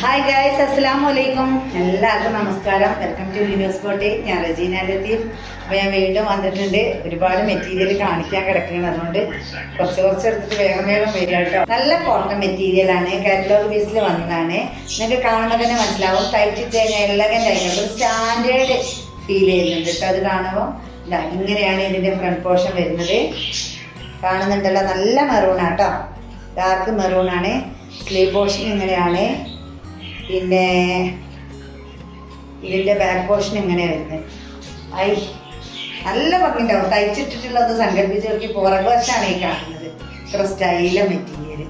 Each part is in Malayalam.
ഹായ് ഗൈസ്, അസ്സലാമു അലൈക്കും. എല്ലാവർക്കും നമസ്കാരം. വെൽക്കം ടു ന്യൂസ് ബോട്ടി. ഞാൻ റജീന ലത്തീഫ്. അപ്പോൾ ഞാൻ വീണ്ടും വന്നിട്ടുണ്ട്. ഒരുപാട് മെറ്റീരിയൽ കാണിക്കാൻ കിടക്കുന്നത്, അതുകൊണ്ട് കുറച്ച് എടുത്തിട്ട് വേഗം വരിക കേട്ടോ. നല്ല കോട്ടൺ മെറ്റീരിയലാണ്, കാറ്റലോഗ് പീസിൽ വന്നതാണ്. നിങ്ങൾക്ക് കാണുമ്പോൾ തന്നെ മനസ്സിലാവും. തയ്ച്ചിട്ട് കഴിഞ്ഞാൽ എല്ലാം തയ്ക്കുന്നത് സ്റ്റാൻഡേർഡ് ഫീൽ ചെയ്യുന്നുണ്ട് കേട്ടോ. അത് കാണുമ്പോൾ ഇങ്ങനെയാണ് ഇതിൻ്റെ ഫ്രണ്ട് പോർഷൻ വരുന്നത്. കാണുന്നുണ്ടല്ലോ, നല്ല മെറൂണാട്ടോ, ഡാർക്ക് മെറൂണാണ്. സ്ലീവ് പോർഷൻ ഇങ്ങനെയാണ്. പിന്നെ ഇതിൻ്റെ ബാക്ക് പോർഷൻ ഇങ്ങനെ വരുന്നത്. നല്ല ഭംഗിയുണ്ടാവും. തയ്ച്ചിട്ടിട്ടുള്ളത് സങ്കല്പിച്ച് നോക്കി. പുറകു വശമാണ് ഈ കാണുന്നത്. ഇത്ര സ്റ്റൈല മെറ്റീരിയൽ.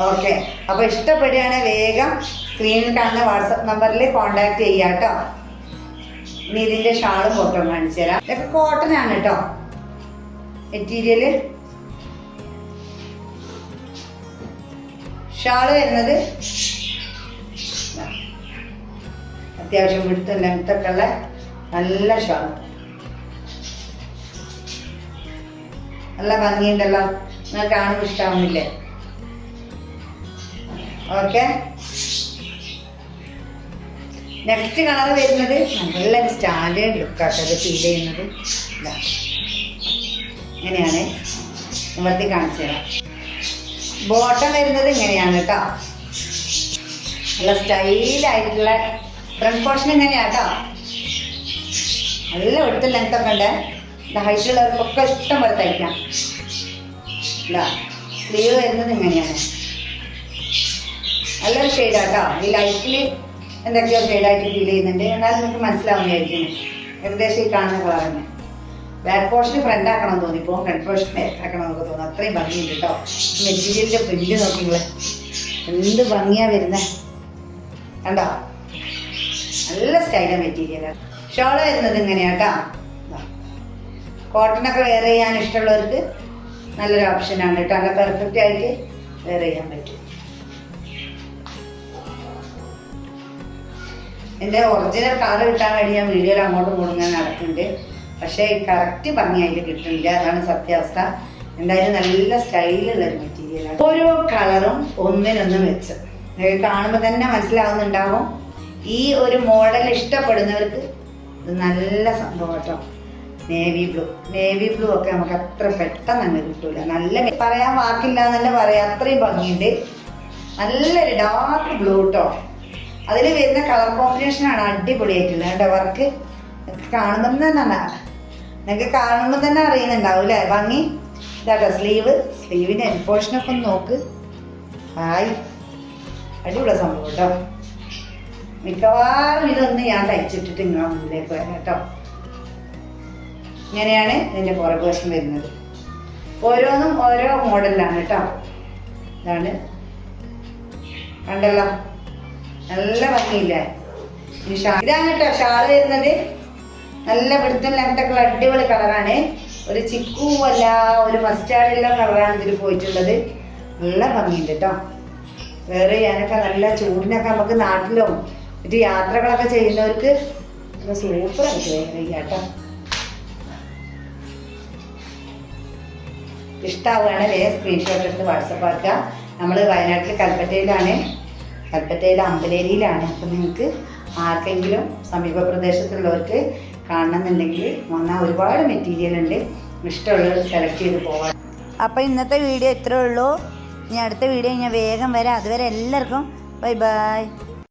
ഓക്കെ, അപ്പോൾ ഇഷ്ടപ്പെടുകയാണ് വേഗം സ്ക്രീനിൽ കാണുന്ന വാട്സപ്പ് നമ്പറിൽ കോൺടാക്ട് ചെയ്യാം കേട്ടോ. ഇനി ഇതിൻ്റെ ഷാളും ഫോട്ടോ കാണിച്ചു തരാം. ഇതൊക്കെ കോട്ടൺ ആണ് കേട്ടോ മെറ്റീരിയൽ. ഷാള് വരുന്നത് അത്യാവശ്യം വിടുത്തും ലെങ്ത്തൊക്കെ ഉള്ള നല്ല ഷാൾ. നല്ല ഭംഗിയുണ്ടല്ലോ, നിങ്ങൾ കാണുമ്പോൾ ഇഷ്ടമാവുന്നില്ലേ? ഓക്കെ, നെക്സ്റ്റ് കളർ വരുന്നത് നല്ല സ്റ്റാൻഡേർഡ് ലുക്കാട്ടത് ഫീൽ ചെയ്യുന്നത്. ഇങ്ങനെയാണ്, നിവർത്തി കാണിച്ചു തരാം. ബോട്ടം വരുന്നത് ഇങ്ങനെയാണ് കേട്ടോ. നല്ല സ്റ്റൈലായിട്ടുള്ള ഫ്രണ്ട് പോർഷൻ ഇങ്ങനെയാണ് കേട്ടോ. നല്ല എടുത്ത ലെങ്ത്തൊക്കെ ഉണ്ട്. ഹൈറ്റുള്ളവർക്കൊക്കെ ഇഷ്ടം പോലെ തയ്ക്കാം. സ്ലീവ് വരുന്നത് ഇങ്ങനെയാണ്. നല്ലൊരു ഷെയ്ഡാട്ടോ. ഈ ലൈറ്റിൽ എന്തൊക്കെയോ ഷെയ്ഡായിട്ട് ഫീൽ ചെയ്യുന്നുണ്ട്. എന്നാലും നിങ്ങൾക്ക് മനസ്സിലാവുന്നതായിരിക്കും. ഏകദേശം ഈ കാണുന്ന കളർ തന്നെ. ബാക്ക് പോർഷന് ഫ്രണ്ട് ആക്കണം തോന്നിപ്പോൾ ഫ്രണ്ട് പോർഷൻ ബാക്ക് ആക്കണം എന്നൊക്കെ തോന്നുന്നു. അത്രയും ഭംഗിയുണ്ട് കേട്ടോ. മെറ്റീരിയലിൻ്റെ പ്രിന്റ് നോക്കിങ്ങളെ എന്ത് ഭംഗിയാണ് വരുന്നത് കണ്ടോ. നല്ല സ്റ്റൈലാണ് മെറ്റീരിയലാണ്. ഷോള് വരുന്നത് ഇങ്ങനെയാട്ടോ. കോട്ടണൊക്കെ വെയർ ചെയ്യാൻ ഇഷ്ടമുള്ളവർക്ക് നല്ലൊരു ഓപ്ഷനാണ് കേട്ടോ. നല്ല പെർഫെക്റ്റ് ആയിട്ട് വെയർ ചെയ്യാൻ പറ്റും. എൻ്റെ ഒറിജിനൽ കളർ കിട്ടാൻ വേണ്ടി ഞാൻ വീഡിയോയിൽ അങ്ങോട്ടും ഇങ്ങോട്ടും നടക്കുന്നുണ്ട്. പക്ഷേ കറക്റ്റ് ഭംഗിയായിട്ട് കിട്ടുന്നില്ല, അതാണ് സത്യാവസ്ഥ. എന്തായാലും നല്ല സ്റ്റൈലുള്ളൊരു മെറ്റീരിയലാണ്. ഓരോ കളറും ഒന്നിനൊന്ന് വെച്ച് കാണുമ്പോൾ തന്നെ മനസ്സിലാവുന്നുണ്ടാവും. ഈ ഒരു മോഡൽ ഇഷ്ടപ്പെടുന്നവർക്ക് ഇത് നല്ല സംഭവം കേട്ടോ. നേവി ബ്ലൂ ഒക്കെ നമുക്ക് അത്ര പെട്ടെന്ന് അങ്ങ് കിട്ടൂല. നല്ല പറയാൻ വാക്കില്ല എന്നല്ല പറയാം, അത്രയും ഭംഗിയുണ്ട്. നല്ലൊരു ഡാർക്ക് ബ്ലൂ കേട്ടോ. അതിൽ വരുന്ന കളർ കോമ്പിനേഷനാണ് അടിപൊളിയായിട്ടുള്ളത് കേട്ടോ. വർക്ക് കാണുമ്പോൾ തന്നെ നിങ്ങൾക്ക് കാണുമ്പോൾ തന്നെ അറിയുന്നുണ്ടാവും അല്ലേ ഭംഗി. ഇതാട്ടോ സ്ലീവിൻ്റെ എൻ പോർഷനൊക്കെ ഒന്ന് നോക്ക്. അടിപൊളി സംഭവം കേട്ടോ. മിക്കവാറും ഇതൊന്ന് ഞാൻ തയ്ച്ചിട്ടിട്ട് ഇങ്ങനെ മുന്നിലേക്ക് വരാം കേട്ടോ. ഇങ്ങനെയാണ് ഇതിൻ്റെ പുറകു വശം വരുന്നത്. ഓരോന്നും ഓരോ മോഡലിലാണ് കേട്ടോ. ഇതാണ് കണ്ടല്ലോ, നല്ല ഭംഗിയില്ലേ. ഇതാണ് കേട്ടോ ഷാള് വരുന്നത്. നല്ല പിടുത്തം ലെങ്ത്തൊക്കെ അടിപൊളി കളറാണ്. ഒരു ചിക്കു അല്ല, ഒരു മസ്റ്റാർഡുള്ള കളറാണ് ഇതിൽ പോയിട്ടുള്ളത്. നല്ല ഭംഗിയുണ്ട് കേട്ടോ. വേറെ ചെയ്യാനൊക്കെ നല്ല ചൂടിനൊക്കെ നമുക്ക് നാട്ടിലോ മറ്റു യാത്രകളൊക്കെ ചെയ്യുന്നവർക്ക് സൂപ്പറായിട്ട് വേറെ ചെയ്യാം കേട്ടോ. ഇഷ്ടമാവുകയാണെങ്കിൽ സ്ക്രീൻഷോട്ട് എടുത്ത് വാട്സപ്പ് ആക്കുക. നമ്മൾ വയനാട്ടിൽ കൽപ്പറ്റയിലാണ്, കൽപ്പറ്റയിൽ അമ്പലേരിയിലാണ്. അപ്പം നിങ്ങൾക്ക് ആർക്കെങ്കിലും സമീപ പ്രദേശത്തുള്ളവർക്ക് കാണണമെന്നുണ്ടെങ്കിൽ വന്നാൽ ഒരുപാട് മെറ്റീരിയൽ ഉണ്ട്. ഇഷ്ടമുള്ളത് സെലക്ട് ചെയ്ത് പോകാം. അപ്പോൾ ഇന്നത്തെ വീഡിയോ ഇത്രേ ഉള്ളൂ. ഇനി അടുത്ത വീഡിയോ ഞാൻ വേഗം വരാം. അതുവരെ എല്ലാവർക്കും ബൈ ബൈ.